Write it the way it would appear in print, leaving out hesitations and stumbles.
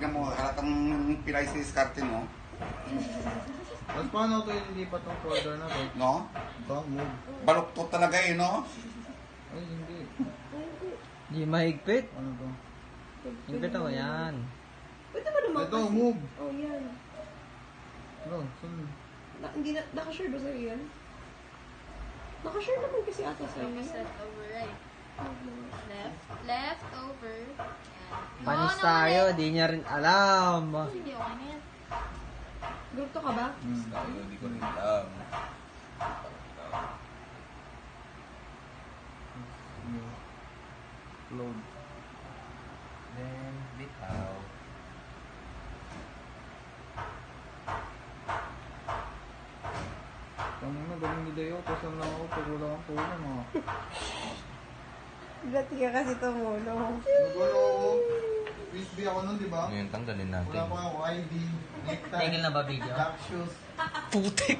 tignan mo, halatang pilay sa diskarte mo. Tapos paano ito yung lipat ng folder na to? No? Ito, move. Baluktot talaga eh, no? Ay, hindi. Di mahigpit. Ano to? Higpit ako yan. Pwede ba naman Ito, move. Oh, yan. Ano? Saan? Hindi na, nakashare ba sa'yo yan? Nakashare naman kasi ata sa'yo yan. Set over right. Left over. Yan. Panis tayo, di niya rin alam. Hindi, okay na yan. Ganito ka ba? Hindi ko rin alam. Load. Then, bitaw. Tanong na, galing ni Leo. Tapos lang ako, pag wala kang tulong ha. Gati ka kasi tumulong. Nagwala ako. Frisbee ako nun, di ba? Ngayon, tanggalin Wala natin. pa ako ID, necktie, Tingin na ba video? black shoes. Putik